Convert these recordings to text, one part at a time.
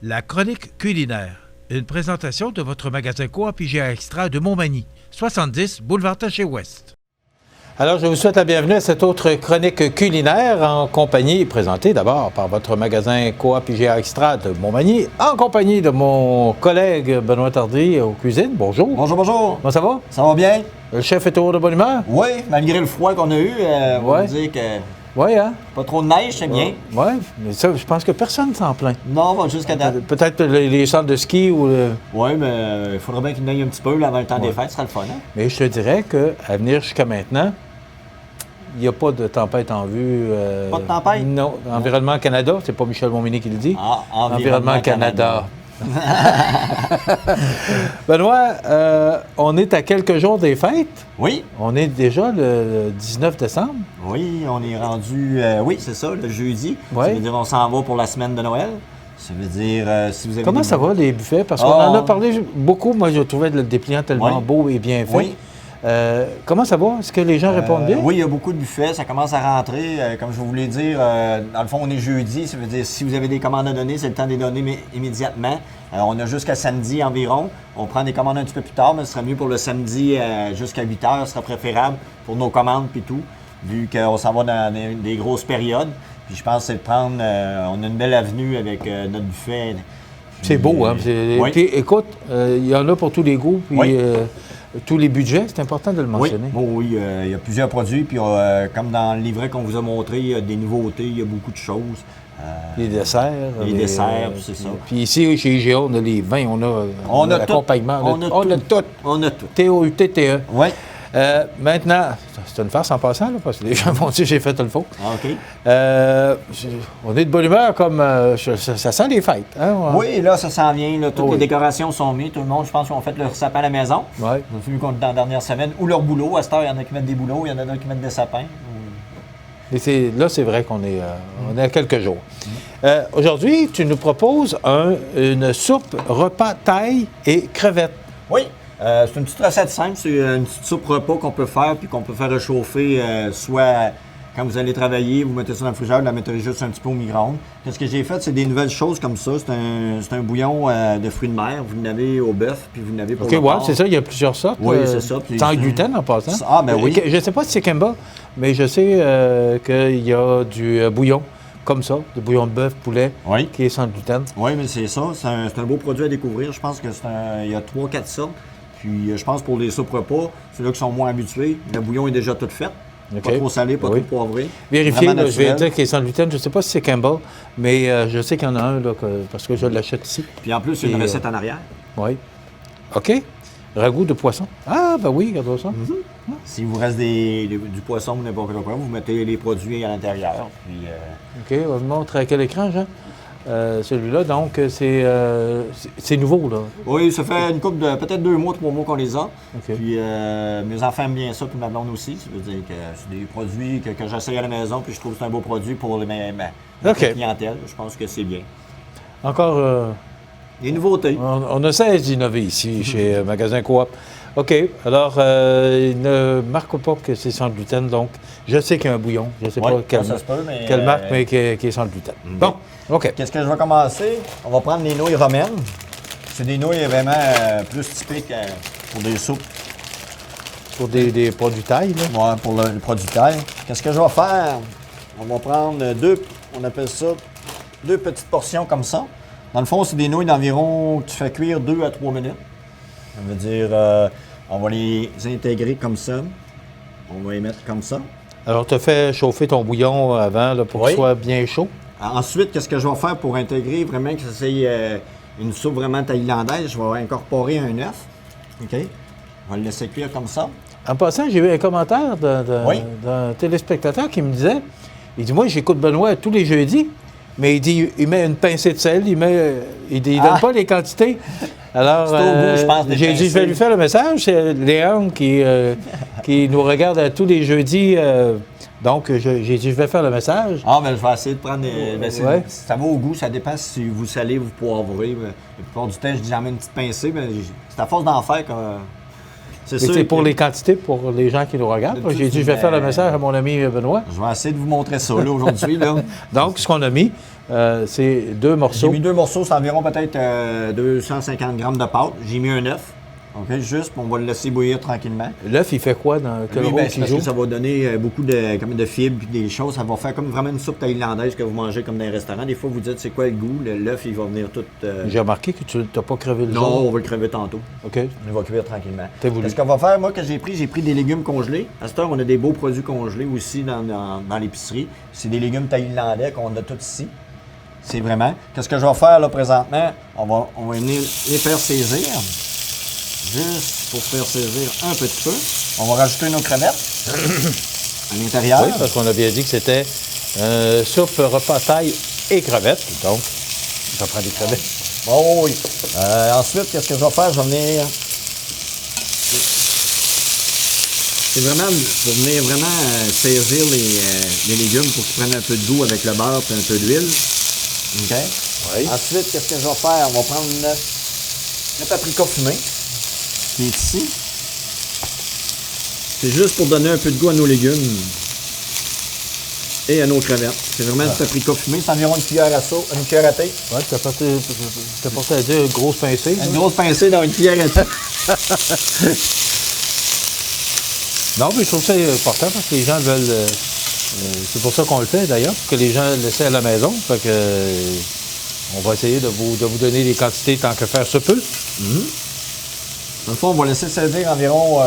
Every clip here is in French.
La chronique culinaire. Une présentation de votre magasin Coop IGA Extra de Montmagny, 70 boulevard Taché-Ouest. Alors, je vous souhaite la bienvenue à cette autre chronique culinaire en compagnie, présentée d'abord par votre magasin Coop IGA Extra de Montmagny, en compagnie de mon collègue Benoît Tardy aux cuisines. Bonjour. Bonjour, bonjour. Comment ça va? Ça va bien? Le chef est toujours de bonne humeur? Oui, malgré le froid qu'on a eu, on va dire que Oui, hein? pas trop de neige, c'est bien. Oui, mais ça, je pense que personne s'en plaint. Non, on va jusqu'à date. Peut-être les centres de ski ou... Oui, mais il faudrait bien qu'il neige un petit peu là, avant le temps des fêtes, ce sera le fun. Hein? Mais je te dirais qu'à venir jusqu'à maintenant, il n'y a pas de tempête en vue. Pas de tempête? Non. Environnement Canada, c'est pas Michel Montminy qui le dit. Ah, Environnement Canada. Benoît, on est à quelques jours des fêtes. Oui. On est déjà le 19 décembre. Oui, on est rendu, oui, c'est ça, le jeudi. Oui. Ça veut dire on s'en va pour la semaine de Noël. Ça veut dire, si vous avez Comment ça va, les buffets? Parce qu'on en a parlé beaucoup. Moi, je trouvais le dépliant tellement beau et bien fait. Oui. Comment ça va? Est-ce que les gens répondent bien? Oui, il y a beaucoup de buffets. Ça commence à rentrer. Comme je voulais dire, dans le fond, on est jeudi. Ça veut dire si vous avez des commandes à donner, c'est le temps de les donner immédiatement. On a jusqu'à samedi environ. On prend des commandes un petit peu plus tard, mais ce serait mieux pour le samedi jusqu'à 8 heures. Ce serait préférable pour nos commandes puis tout, vu qu'on s'en va dans des grosses périodes. Puis je pense que c'est de prendre... on a une belle avenue avec notre buffet. C'est beau, hein? Oui. Puis, écoute, il y en a pour tous les goûts. Puis, Oui. tous les budgets, c'est important de le mentionner. Oui, il y a plusieurs produits. Puis, comme dans le livret qu'on vous a montré, il y a des nouveautés, il y a beaucoup de choses. Les desserts. Les desserts, c'est ça. Puis ici, chez IGA, on a les vins, on a l'accompagnement. On a tout. On a tout. T-O-U-T-T-E. Oui. Maintenant, c'est une farce en passant, là, parce que les gens vont dire que j'ai fait le faux. Ah, OK. On est de bonne humeur, comme ça sent les fêtes. Hein? Oui, là, ça s'en vient. Là, toutes Oui. les décorations sont mises. Tout le monde, je pense, ont fait leur sapin à la maison. Oui. On a vu qu'on est dans la dernière semaine. Ou leur boulot. À cette heure, il y en a qui mettent des boulots, il y en a d'autres qui mettent des sapins. Et là, c'est vrai qu'on est, on est à quelques jours. Aujourd'hui, tu nous proposes une soupe repas taille et crevettes. Oui, c'est une petite recette simple. C'est une petite soupe repas qu'on peut faire puis qu'on peut faire réchauffer soit quand vous allez travailler, vous mettez ça dans le frigidaire, vous la mettez juste un petit peu au micro-ondes. Ce que j'ai fait, c'est des nouvelles choses comme ça. C'est un bouillon de fruits de mer. Vous l'avez au bœuf puis vous l'avez pour OK, le ouais, porc. c'est ça, il y a plusieurs sortes. Oui, c'est ça. Puis Sans gluten en passant. Ah, ben oui. Je ne sais pas si c'est Kemba, mais je sais qu'il y a du bouillon comme ça, du bouillon de bœuf, poulet, Oui. qui est sans gluten. Oui, mais c'est ça. C'est un beau produit à découvrir. Je pense que il y a 3-4 sortes. Puis je pense pour les soupes repas, ceux-là qui sont moins habitués, le bouillon est déjà tout fait. OK. Pas trop salé, pas trop poivré. Vérifiez, Vraiment là, je vais naturel. dire qu'il est sans gluten. Je ne sais pas si c'est Campbell, mais je sais qu'il y en a un là, parce que je l'achète ici. Puis en plus, il y a une recette en arrière. Oui. OK. Ragoût de poisson. Ah, ben oui, regarde ça. S'il vous reste du poisson ou n'importe quoi, vous mettez les produits à l'intérieur. Puis, OK, on va me montrer à quel écran, Jean? Celui-là, donc, c'est nouveau, là. Oui, ça fait une couple de peut-être 2 mois, 3 mois qu'on les a. OK. Puis mes enfants aiment bien ça, puis ma blonde aussi. Ça veut dire que c'est des produits que j'essaye à la maison, puis je trouve que c'est un beau produit pour ma clientèle. Je pense que c'est bien. Encore, Des nouveautés. on essaie d'innover ici, chez Magasin Coop. OK, alors, il ne marque pas que c'est sans gluten, donc je sais qu'il y a un bouillon. Je ne sais pas quelle marque, mais qui est sans gluten. Bon, OK. Qu'est-ce que je vais commencer? On va prendre les nouilles romaines. C'est des nouilles vraiment plus typiques pour des soupes. Pour des produits taille, là. Ouais, pour le produit taille. Qu'est-ce que je vais faire? On va prendre on appelle ça, 2 petites portions comme ça. Dans le fond, c'est des nouilles d'environ, tu fais cuire 2 à 3 minutes. Ça veut dire, on va les intégrer comme ça. On va les mettre comme ça. Alors, tu as fait chauffer ton bouillon avant là, pour qu'il soit bien chaud. Ensuite, qu'est-ce que je vais faire pour intégrer vraiment que ça soit une soupe vraiment thaïlandaise? Je vais incorporer un œuf. OK? On va le laisser cuire comme ça. En passant, j'ai eu un commentaire d'un téléspectateur qui me disait, il dit, moi, j'écoute Benoît tous les jeudis, mais il dit, il met une pincée de sel, il donne pas les quantités. Alors, C'est au goût, je pense, des j'ai dit, je vais lui faire le message. C'est Léon qui nous regarde à tous les jeudis. Donc, j'ai dit, je vais faire le message. Ah, mais je vais essayer de prendre... Ouais. Ça va au goût, ça dépend si vous salez, vous poivrez. La plupart du temps, je dis jamais une petite pincée, mais c'est à force d'en faire que... C'est pour les quantités, pour les gens qui nous regardent. J'ai dit, je vais faire le message à mon ami Benoît. Je vais essayer de vous montrer ça là, aujourd'hui. Là. Donc, ce qu'on a mis, C'est 2 J'ai morceaux. mis 2 morceaux, c'est environ peut-être 250 grammes de pâte. J'ai mis un œuf. OK, juste, on va le laisser bouillir tranquillement. L'œuf, il fait quoi dans quel Lui, rôle c'est qu'il parce joue? que ça va donner beaucoup de fibres et des choses. Ça va faire comme vraiment une soupe thaïlandaise que vous mangez comme dans un restaurant. Des fois, vous dites c'est quoi le goût. L'œuf, il va venir tout. J'ai remarqué que tu n'as pas crevé le Non, jaune. on va le crever tantôt. OK. Il va cuire tranquillement. T'as voulu. Ce qu'on va faire, moi, que j'ai pris des légumes congelés. À cette heure, on a des beaux produits congelés aussi dans l'épicerie. C'est des légumes thaïlandais qu'on a tous ici. C'est vraiment. Qu'est-ce que je vais faire là présentement? On va venir les faire saisir. Juste pour faire saisir un petit peu. On va rajouter nos crevettes à l'intérieur. Oui, parce qu'on a bien dit que c'était soupe, repas taille et crevettes. Donc, ça prend des crevettes. Oh oui. Ensuite, qu'est-ce que je vais faire? Je vais venir... C'est vraiment pour venir vraiment saisir les légumes pour qu'ils prennent un peu de goût avec le beurre et un peu d'huile. OK? Oui. Ensuite, qu'est-ce que je vais faire? On va prendre le paprika fumé qui est ici. C'est juste pour donner un peu de goût à nos légumes et à nos crevettes. C'est vraiment du paprika fumé. C'est environ une cuillère à thé. Oui, tu as porté à dire une grosse pincée. Une grosse pincée dans une cuillère à thé. Non, mais je trouve ça important parce que les gens veulent... c'est pour ça qu'on le fait d'ailleurs, pour que les gens le laissent à la maison. Fait que, on va essayer de vous donner les quantités tant que faire se peut. Dans le fond, on va laisser servir environ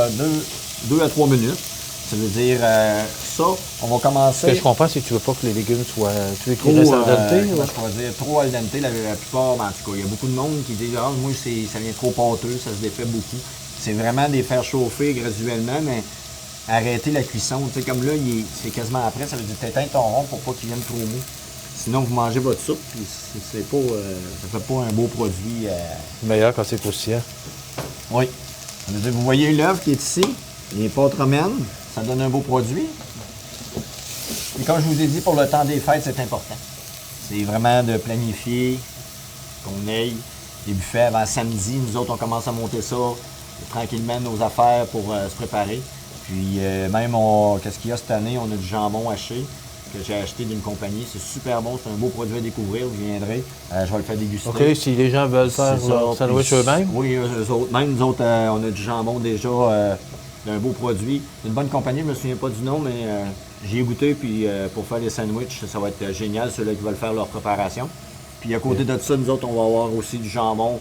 2 à 3 minutes. Ça veut dire ça, on va commencer... Ce que je comprends, c'est que tu veux pas que les légumes soient... Tu veux qu'ils Trop, restent al dente? comment je pourrais dire, trop al dente, la plupart, ben, en tout cas, il y a beaucoup de monde qui disent « Ah, moi, ça vient trop pâteux, ça se défait beaucoup. » C'est vraiment de les faire chauffer graduellement, mais arrêter la cuisson. Tu sais, comme là, c'est quasiment après, ça veut dire t'éteins ton rond pour pas qu'il vienne trop mou. Sinon, vous mangez votre soupe, puis c'est pas, ça fait pas un beau produit. C'est meilleur quand c'est croustillant. Oui. Ça veut dire, vous voyez l'œuf qui est ici, les pâtes romaines, ça donne un beau produit. Et comme je vous ai dit, pour le temps des fêtes, c'est important. C'est vraiment de planifier qu'on aille les buffets avant samedi. Nous autres, on commence à monter ça tranquillement, nos affaires pour se préparer. Puis même, qu'est-ce qu'il y a cette année? On a du jambon haché que j'ai acheté d'une compagnie. C'est super bon, c'est un beau produit à découvrir. Vous viendrez, je vais le faire déguster. OK, si les gens veulent faire leur sandwich eux-mêmes? Oui, eux autres. Même nous autres, on a du jambon déjà d'un beau produit. Une bonne compagnie, je ne me souviens pas du nom, mais j'y ai goûté. Puis pour faire les sandwichs, ça va être génial, ceux-là qui veulent faire leur préparation. Puis à côté de ça, nous autres, on va avoir aussi du jambon.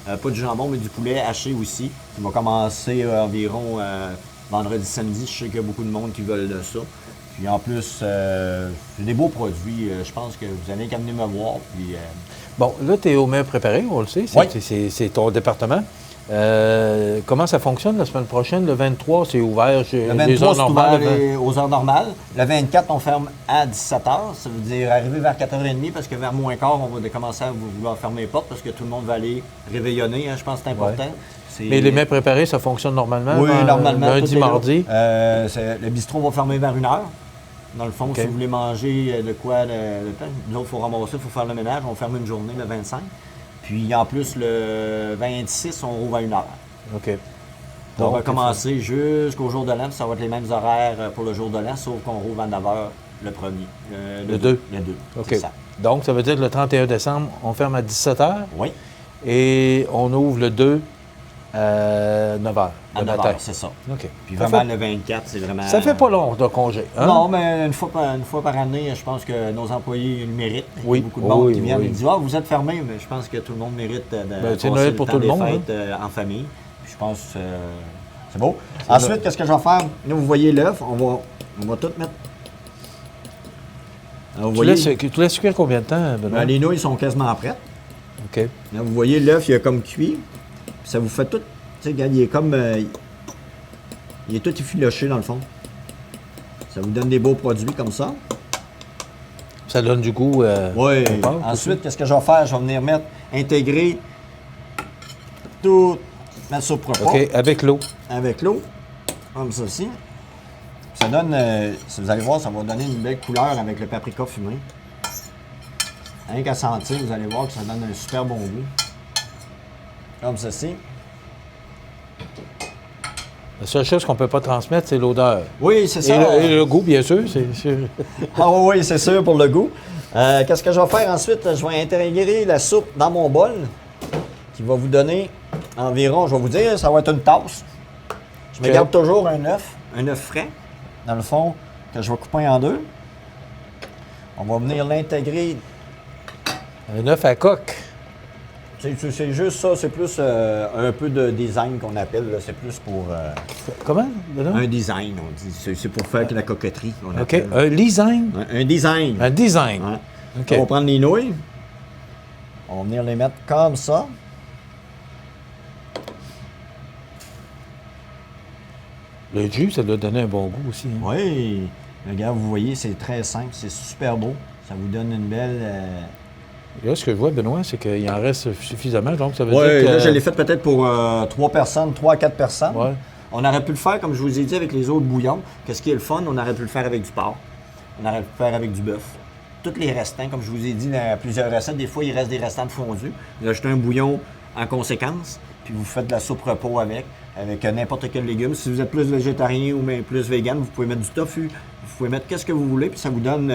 Pas du jambon, mais du poulet haché aussi, qui va commencer environ vendredi, samedi. Je sais qu'il y a beaucoup de monde qui veulent de ça. Puis en plus, c'est des beaux produits. Je pense que vous allez qu'à venir me voir. Puis, Bon, là, tu es aux mets préparés, on le sait. Oui. C'est ton département. Comment ça fonctionne la semaine prochaine? Le 23, c'est ouvert le les 23, heures c'est normales. ouvert aux heures normales. Le 24, on ferme à 17h. Ça veut dire arriver vers 4h30 parce que vers moins quart, on va commencer à vouloir fermer les portes parce que tout le monde va aller réveillonner. Hein, je pense que c'est important. Ouais. Mais les mets préparés, ça fonctionne normalement? Oui, normalement. Lundi, mardi? Le bistrot va fermer vers 1h. Dans le fond, Okay. si vous voulez manger de quoi le temps, nous autres, il faut ramasser, il faut faire le ménage. On ferme une journée le 25. Puis en plus, le 26, on rouvre à 1h. OK. On va commencer jusqu'au jour de l'an, puis ça va être les mêmes horaires pour le jour de l'an, sauf qu'on rouvre à 9h le premier. Le 2? Le 2, OK. c'est ça. Donc, ça veut dire que le 31 décembre, on ferme à 17h Oui, et on ouvre le 2 à 9h à le 9h, matin. c'est ça. OK. Puis Ça vraiment, fait- le 24, c'est vraiment... Ça fait pas long de congé, hein? Non, mais une fois par année, je pense que nos employés le méritent. Oui. Il y a beaucoup de monde Oui, qui viennent oui. et disent « Ah, vous êtes fermés », mais je pense que tout le monde mérite de c'est passer Noël pour temps tout le des monde, fêtes, en famille. Puis je pense que c'est beau. Ensuite, qu'est-ce que je vais faire? Là, vous voyez l'œuf, on va tout mettre... Alors, vous Tu laisses cuire combien de temps, Benoît? les nouilles sont quasiment prêtes. OK. Là, vous voyez, l'œuf, il a comme cuit. Puis ça vous fait tout... Tu sais, regarde, il est comme... il est tout effiloché, dans le fond. Ça vous donne des beaux produits comme ça. Ça donne du goût. Oui. aux pâtes, Ensuite, qu'est-ce que je vais faire? Je vais venir intégrer tout... Mettre ça au propre. OK, avec l'eau. Avec l'eau. Comme ceci. Ça donne... si vous allez voir, ça va donner une belle couleur avec le paprika fumé. Rien qu'à sentir, vous allez voir que ça donne un super bon goût. Comme ceci. La seule chose qu'on ne peut pas transmettre, c'est l'odeur. Oui, c'est Et ça. le goût, bien sûr. Ah oui, c'est sûr pour le goût. Qu'est-ce que je vais faire ensuite? Je vais intégrer la soupe dans mon bol qui va vous donner environ, je vais vous dire, ça va être une tasse. Je me garde toujours un œuf frais, dans le fond, que je vais couper en deux. On va venir l'intégrer. Un œuf à coque. C'est juste ça, c'est plus un peu de design qu'on appelle, là. C'est plus pour... Comment? un design, on dit. C'est pour faire de la coquetterie. OK. Un design? Un design. Un design. Ouais. OK. On va prendre les nouilles. On va venir les mettre comme ça. Le jus, ça doit donner un bon goût aussi. Hein? Oui. Regarde, vous voyez, c'est très simple, c'est super beau. Ça vous donne une belle... Là, ce que je vois, Benoît, c'est qu'il en reste suffisamment. Donc, ça veut dire que... là, je l'ai fait peut-être pour 3 à 4 personnes. Ouais. On aurait pu le faire, comme je vous ai dit, avec les autres bouillons. Qu'est-ce qui est le fun? On aurait pu le faire avec du porc. On aurait pu le faire avec du bœuf. Tous les restants, comme je vous ai dit dans plusieurs recettes, des fois, il reste des restants de fondu. Vous ajoutez un bouillon en conséquence, puis vous faites de la soupe repos avec n'importe quel légume. Si vous êtes plus végétarien ou même plus vegan, vous pouvez mettre du tofu, vous pouvez mettre qu'est-ce que vous voulez, puis ça vous donne,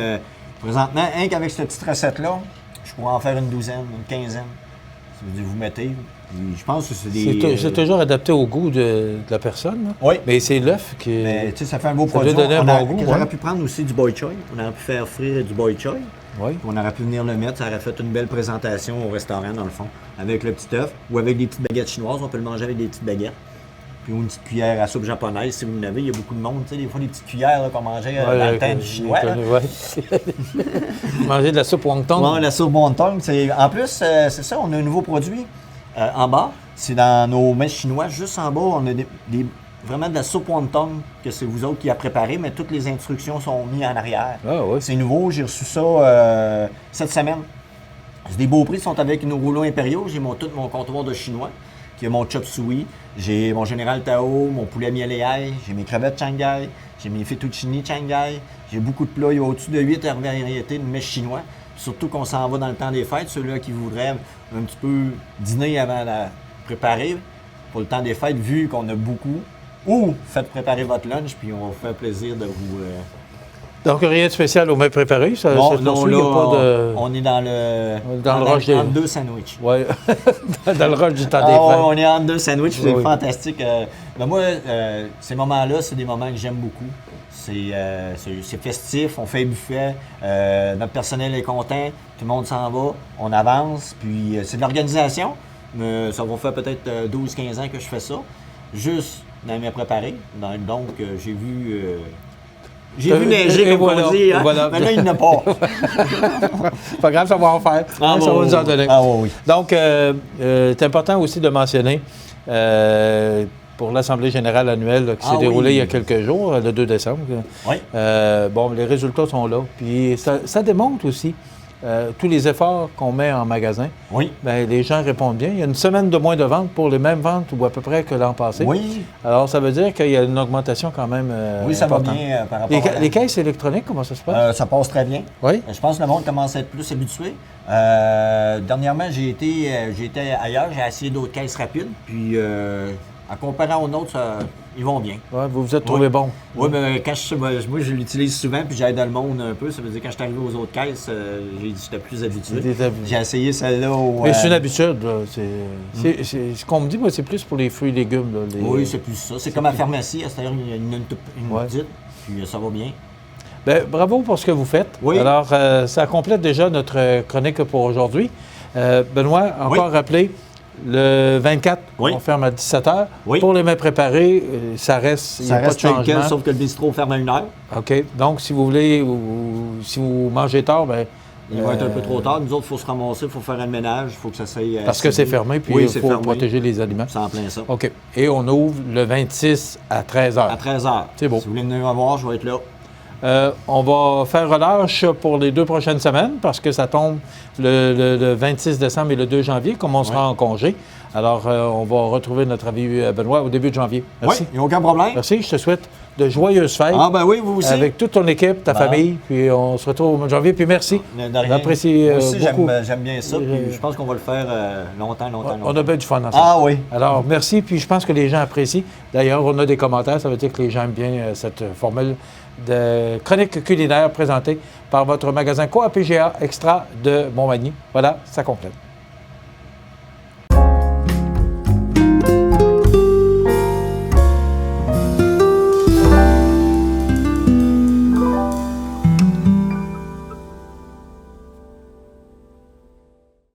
présentement, rien qu'avec cette petite recette-là, je pourrais en faire une douzaine, une quinzaine. Ça veut dire, vous mettez, je pense que c'est des... C'est toujours adapté au goût de la personne. Là. Oui. Mais c'est l'œuf qui... Mais tu sais, ça fait un beau produit. Ça doit donner un bon goût. On aurait pu prendre aussi du boy choy. On aurait pu faire frire du boy choy. Oui. On aurait pu venir le mettre. Ça aurait fait une belle présentation au restaurant, dans le fond, avec le petit œuf ou avec des petites baguettes chinoises. On peut le manger avec des petites baguettes. Puis une petite cuillère à soupe japonaise, si vous en avez. Il y a beaucoup de monde, tu sais, des fois, des petites cuillères là, qu'on mangeait dans le temps du chinois. Manger de la soupe wonton. Oui, la soupe wonton. En plus, c'est ça, on a un nouveau produit en bas. C'est dans nos mets chinois. Juste en bas, on a vraiment de la soupe wonton, que c'est vous autres qui a préparé, mais toutes les instructions sont mises en arrière. Ah, oui. C'est nouveau, j'ai reçu ça cette semaine. C'est des beaux prix, sont avec nos rouleaux impériaux. J'ai tout mon comptoir de chinois, qui a mon chop suey, j'ai mon général Tao, mon poulet miel et ail, j'ai mes crevettes Shanghai, j'ai mes fettuccini Shanghai, j'ai beaucoup de plats. Il y a au-dessus de 8 variétés de mets chinois. Surtout qu'on s'en va dans le temps des fêtes. Ceux-là qui voudraient un petit peu dîner avant de préparer pour le temps des fêtes, vu qu'on a beaucoup. Ou faites préparer votre lunch, puis on va vous faire plaisir de vous... Donc, rien de spécial au mets préparé? Ça, non, là, pas de... on est dans le rush entre deux sandwichs. Oui, dans le rush du temps des fêtes. On est entre deux sandwichs, c'est oui. fantastique. Mais moi, ces moments-là, c'est des moments que j'aime beaucoup. C'est festif, on fait un buffet, notre personnel est content, tout le monde s'en va, on avance, puis c'est de l'organisation. Mais ça va faire peut-être 12-15 ans que je fais ça, juste dans mes préparés. Donc, j'ai vu... J'ai vu neiger, comme voilà, on dit, hein? Voilà. Mais là, il n'y en a pas. Pas grave, ça va en faire. Ah, ça va nous en donner. Ah oui. Donc, c'est important aussi de mentionner, pour l'Assemblée générale annuelle qui s'est déroulée il y a quelques jours, le 2 décembre, oui. bon, les résultats sont là. Puis ça démontre aussi tous les efforts qu'on met en magasin. Oui. Bien, les gens répondent bien. Il y a une semaine de moins de ventes pour les mêmes ventes ou à peu près que l'an passé. Oui. Alors, ça veut dire qu'il y a une augmentation quand même oui, ça importante. va bien par rapport les caisses électroniques, comment ça se passe? Ça passe très bien. Oui. Je pense que le monde commence à être plus habitué. Dernièrement, j'ai été ailleurs, j'ai essayé d'autres caisses rapides, puis en comparant aux nôtres, ils vont bien. Ouais, vous vous êtes trouvé bon. Oui, mais quand moi, je l'utilise souvent, puis j'aide le monde un peu. Ça veut dire que quand je suis arrivé aux autres caisses, j'étais plus habitué. J'ai essayé celle-là Mais c'est une habitude. C'est ce qu'on me dit, moi, c'est plus pour les fruits et légumes. Là, oui, c'est plus ça. C'est comme à la pharmacie, c'est-à-dire il y a une petite, puis ça va bien. Bien, bravo pour ce que vous faites. Oui. Alors, ça complète déjà notre chronique pour aujourd'hui. Benoît, encore rappelé, le 24, on ferme à 17h. Oui. Pour les mets préparés, ça reste, il n'y a pas de changement. Sauf que le bistrot ferme à 1h. OK. Donc, si vous voulez, ou si vous mangez tard, bien... Il va être un peu trop tard. Nous autres, il faut se ramasser, il faut faire un ménage, il faut que ça s'aille... Parce que c'est fermé, puis il faut protéger les aliments. C'est en plein ça. OK. Et on ouvre le 26 à 13h. À 13h. C'est beau. Si vous voulez venir me voir, je vais être là. On va faire relâche pour les 2 prochaines semaines parce que ça tombe le 26 décembre et le 2 janvier, comme on sera en congé. Alors, on va retrouver notre ami Benoît au début de janvier. Merci. Oui, il n'y a aucun problème. Merci. Je te souhaite de joyeuses fêtes. Ah, ben oui, vous aussi. Avec toute ton équipe, ta famille. Puis on se retrouve au mois de janvier. Puis merci. J'apprécie beaucoup. J'aime bien ça. Puis je pense qu'on va le faire longtemps. On a bien du fun ensemble. Ah oui. Alors, merci. Puis je pense que les gens apprécient. D'ailleurs, on a des commentaires. Ça veut dire que les gens aiment bien cette formule de chronique culinaire présentée par votre magasin Coop PGA Extra de Montmagny. Voilà, ça complète.